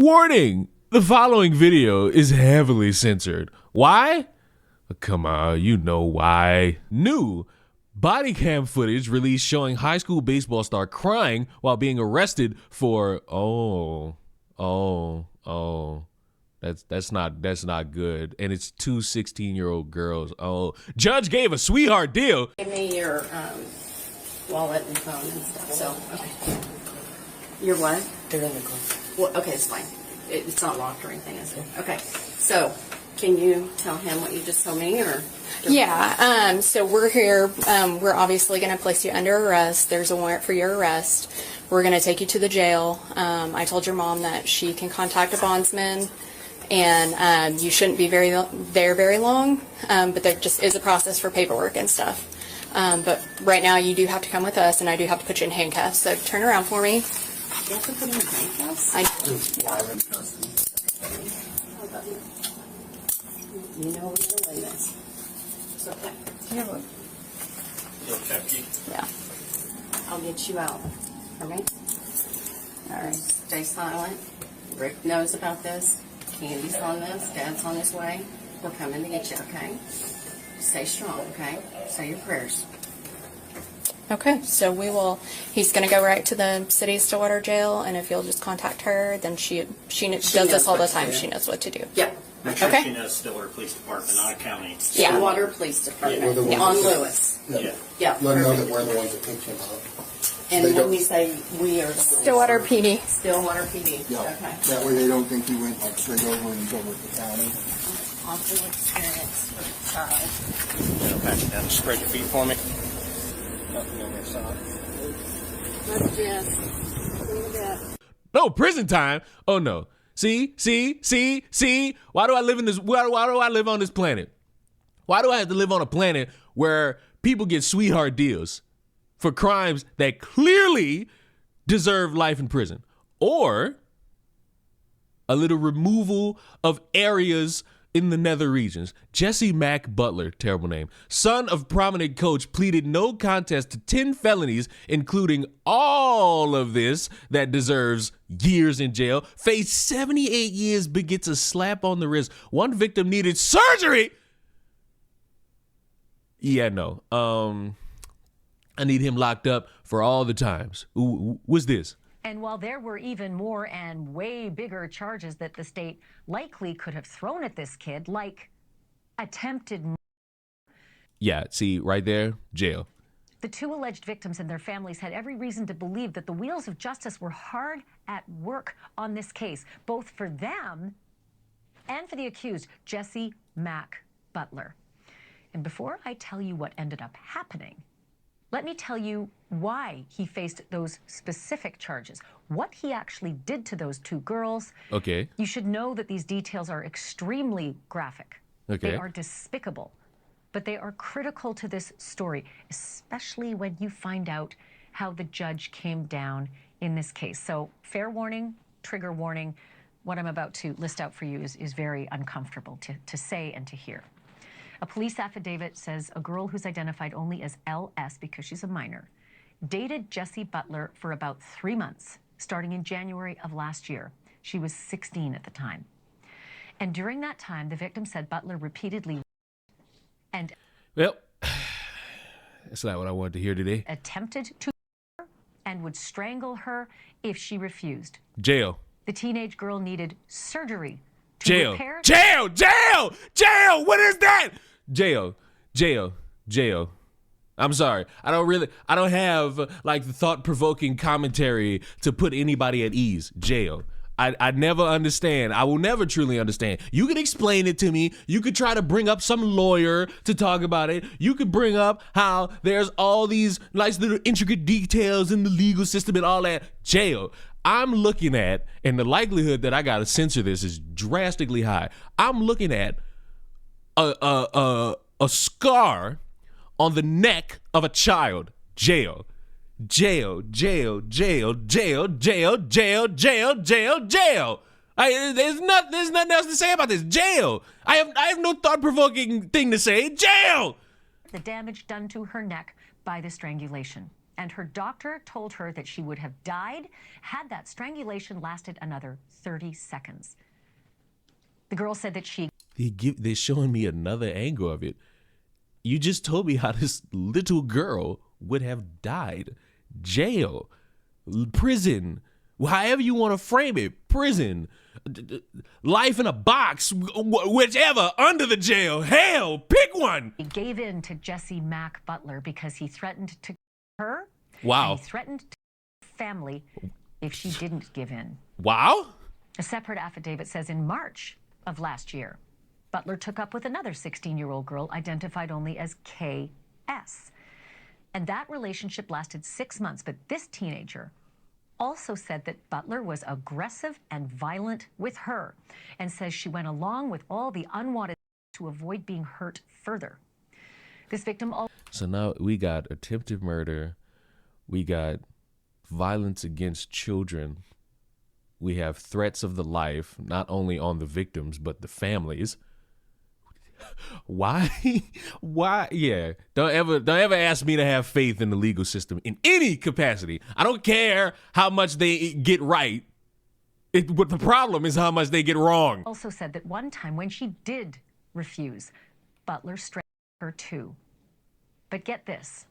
Warning! The following video is heavily censored. Why? Come on, you know why. New body cam footage released showing high school baseball star crying while being arrested for that's not good. And it's two 16-year-old girls. Judge gave a sweetheart deal. Give me your wallet and phone and stuff. So, okay. Your what? They're in the car. Well, okay, it's fine. It's not locked or anything, is it? Okay. So, can you tell him what you just told me, or? Yeah. So we're here. We're obviously going to place you under arrest. There's a warrant for your arrest. We're going to take you to the jail. I told your mom that she can contact a bondsman, and you shouldn't be there very long. But there just is a process for paperwork and stuff. But right now, you do have to come with us, and I do have to put you in handcuffs. So turn around for me. You have to put him in handcuffs? You know we're going to win this. It's okay. Yeah. I'll get you out. For me? All right. Stay silent. Rick knows about this. Candy's on this. Dad's on his way. We're coming to get you, okay? Stay strong, okay? Say your prayers. Okay, so he's going to go right to the city of Stillwater jail, and if you'll just contact her, then she does this all the time. She knows what to do. Yep. Make sure Okay. she knows Stillwater Police Department, not a county. Yeah. Stillwater Police Department. Yeah. On Lewis. Yeah. Yeah. Let them know that we're the ones that picked him up. And They when don't- we say we are the ones. Stillwater PD. Stillwater PD. Yeah. Okay. That way they don't think he went like straight over and he's over at the county. Awful experience for the child. Pass it down. Spread your feet for me. Nothing on your side. Let's just No, prison time. Oh no. See? Why do I live in this? Why do I live on this planet? Why do I have to live on a planet where people get sweetheart deals for crimes that clearly deserve life in prison? Or a little removal of areas in the nether regions. Jesse Mack Butler, terrible name, son of prominent coach, pleaded no contest to 10 felonies, including all of this that deserves years in jail. Faced 78 years, but gets a slap on the wrist. One victim needed surgery. Yeah, no. I need him locked up for all the times. What's this? And while there were even more and way bigger charges that the state likely could have thrown at this kid, like attempted murder. Yeah, see, right there, jail. The two alleged victims and their families had every reason to believe that the wheels of justice were hard at work on this case, both for them and for the accused, Jesse Mack Butler. And before I tell you what ended up happening, let me tell you why he faced those specific charges, what he actually did to those two girls. Okay. You should know that these details are extremely graphic. Okay. They are despicable, but they are critical to this story, especially when you find out how the judge came down in this case. So fair warning, trigger warning, what I'm about to list out for you is very uncomfortable to say and to hear. A police affidavit says a girl who's identified only as LS because she's a minor dated Jesse Butler for about 3 months, starting in January of last year. She was 16 at the time. And during that time, the victim said Butler repeatedly and Well, that's not what I wanted to hear today. attempted to her and would strangle her if she refused. Jail. The teenage girl needed surgery to Jail. repair. Jail. What is that? Jail. I'm sorry. I don't have like the thought-provoking commentary to put anybody at ease. Jail. I never understand. I will never truly understand. You could explain it to me. You could try to bring up some lawyer to talk about it. You could bring up how there's all these nice little intricate details in the legal system and all that. Jail. I'm looking at, and the likelihood that I gotta censor this is drastically high. I'm looking at a scar on the neck of a child. Jail. There's nothing else to say about this. Jail. I have no thought-provoking thing to say. Jail. The damage done to her neck by the strangulation. and her doctor told her that she would have died had that strangulation lasted another 30 seconds. The girl said that they're showing me another angle of it. You just told me how this little girl would have died. Jail, prison, however you want to frame it, prison, life in a box, whichever, under the jail, hell, pick one. He gave in to Jesse Mack Butler because he threatened to kill her. Wow. And he threatened to kill her family if she didn't give in. Wow. A separate affidavit says in March of last year, Butler took up with another 16-year-old girl identified only as KS. And that relationship lasted 6 months, but this teenager also said that Butler was aggressive and violent with her and says she went along with all the unwanted to avoid being hurt further. This victim also... So now we got attempted murder, we got violence against children, we have threats of the life, not only on the victims, but the families. Why? Yeah. Don't ever ask me to have faith in the legal system in any capacity. I don't care how much they get right. But the problem is how much they get wrong. Also said that one time when she did refuse, Butler strangled her too. But get this,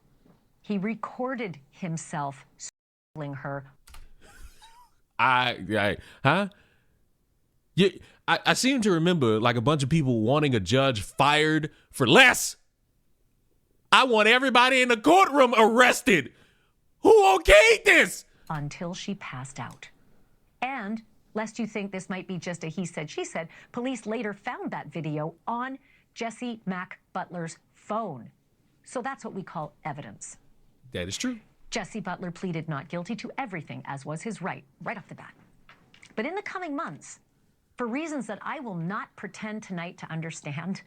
he recorded himself strangling her. Huh? Yeah, I seem to remember like a bunch of people wanting a judge fired for less. I want everybody in the courtroom arrested. Who okayed this? Until she passed out. And lest you think this might be just a he said, she said, police later found that video on Jesse Mack Butler's phone. So that's what we call evidence. That is true. Jesse Butler pleaded not guilty to everything, as was his right off the bat. But in the coming months, for reasons that I will not pretend tonight to understand,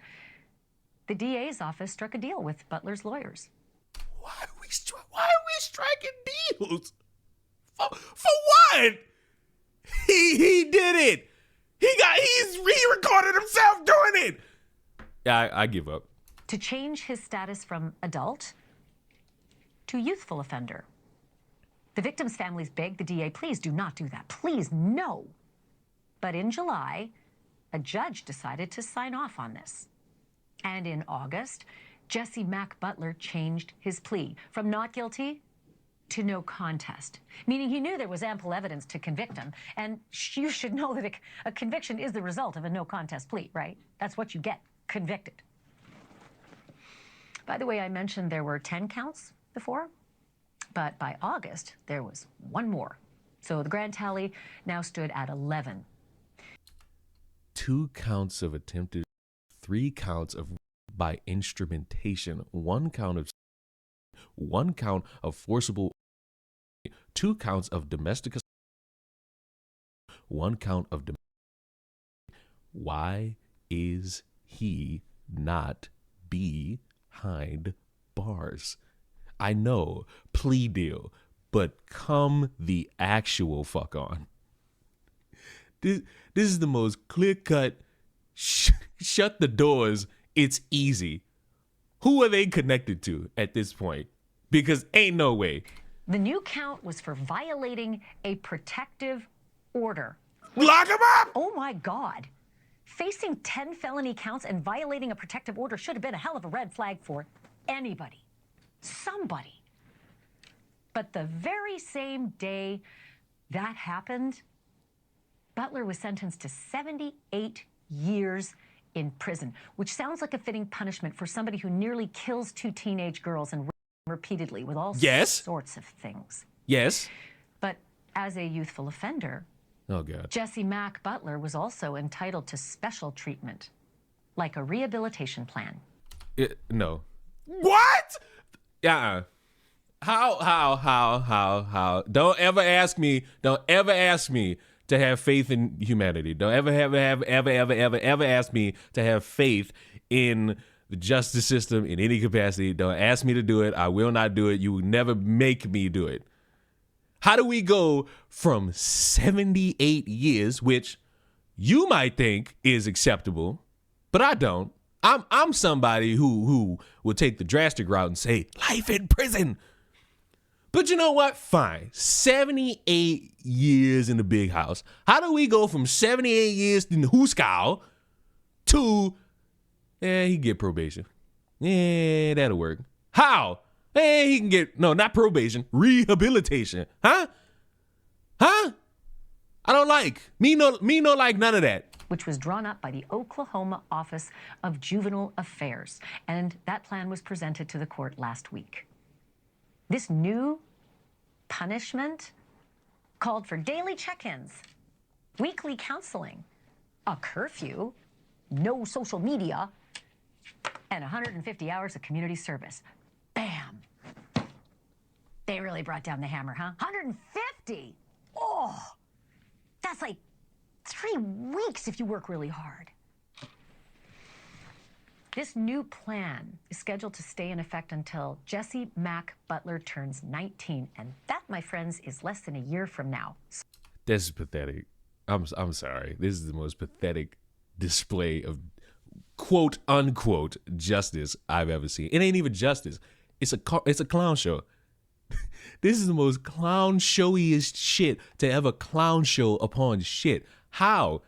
the DA's office struck a deal with Butler's lawyers. Why are we striking deals? For what? He did it. He recorded himself doing it. Yeah, I give up. To change his status from adult to youthful offender. The victim's families begged the DA, please do not do that. Please, no. But in July, a judge decided to sign off on this. And in August, Jesse Mack Butler changed his plea from not guilty to no contest, meaning he knew there was ample evidence to convict him. And you should know that a conviction is the result of a no contest plea, right? That's what you get, convicted. By the way, I mentioned there were 10 counts before, but by August, there was one more. So the grand tally now stood at 11. 2 counts of attempted, 3 counts of by instrumentation, 1 count of forcible, 2 counts of domestic assault, 1 count of Why is he not behind bars? I know, plea deal, but come the actual fuck on. This is the most clear-cut, shut the doors, it's easy. Who are they connected to at this point? Because ain't no way. The new count was for violating a protective order. Lock him up! Oh my God. Facing 10 felony counts and violating a protective order should have been a hell of a red flag for anybody. Somebody. But the very same day that happened, Butler was sentenced to 78 years in prison, which sounds like a fitting punishment for somebody who nearly kills 2 teenage girls and repeatedly with all sorts of things. Yes. But as a youthful offender, oh God, Jesse Mack Butler was also entitled to special treatment, like a rehabilitation plan. No. What? How? Don't ever ask me to have faith in humanity. Don't ever ask me to have faith in the justice system in any capacity. Don't ask me to do it. I will not do it. You will never make me do it. How do we go from 78 years, which you might think is acceptable, but I don't. I'm somebody who will take the drastic route and say life in prison. But you know what? Fine. 78 years in the big house. How do we go from 78 years in the Huskow to, he can get probation. Yeah, that'll work. How? He can get, no, not probation, rehabilitation. Huh? I don't like. Me no like none of that. Which was drawn up by the Oklahoma Office of Juvenile Affairs. And that plan was presented to the court last week. This new punishment called for daily check-ins, weekly counseling, a curfew, no social media, and 150 hours of community service. Bam! They really brought down the hammer, huh? 150! Oh, that's like 3 weeks if you work really hard. This new plan is scheduled to stay in effect until Jesse Mack Butler turns 19, and that, my friends, is less than a year from now. This is pathetic. I'm sorry. This is the most pathetic display of quote unquote justice I've ever seen. It ain't even justice. It's a clown show. This is the most clown showiest shit to ever clown show upon shit. How?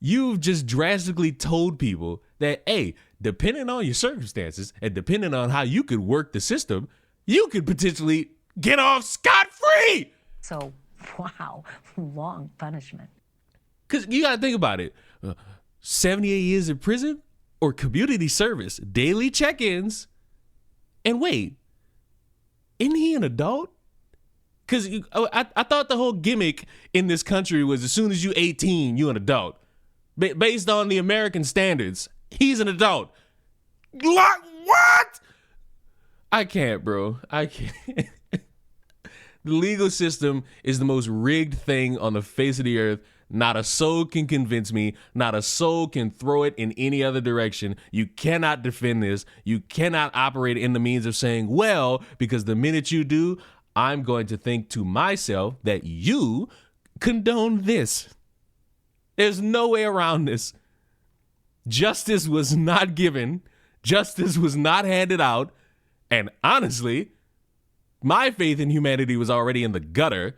You've just drastically told people that, hey, depending on your circumstances and depending on how you could work the system, you could potentially get off scot-free. So, wow, long punishment. Because you got to think about it. 78 years in prison or community service, daily check-ins. And wait, isn't he an adult? Because I thought the whole gimmick in this country was as soon as you're 18, you're an adult. Based on the American standards, he's an adult. What? I can't, bro. I can't. The legal system is the most rigged thing on the face of the earth. Not a soul can convince me. Not a soul can throw it in any other direction. You cannot defend this. You cannot operate in the means of saying, well, because the minute you do, I'm going to think to myself that you condone this. There's no way around this. Justice was not given. Justice was not handed out. And honestly, my faith in humanity was already in the gutter.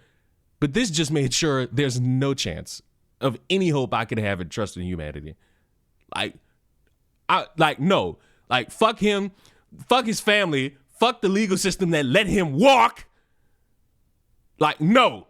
But this just made sure there's no chance of any hope I could have in trusting humanity. No. Fuck him. Fuck his family. Fuck the legal system that let him walk. No.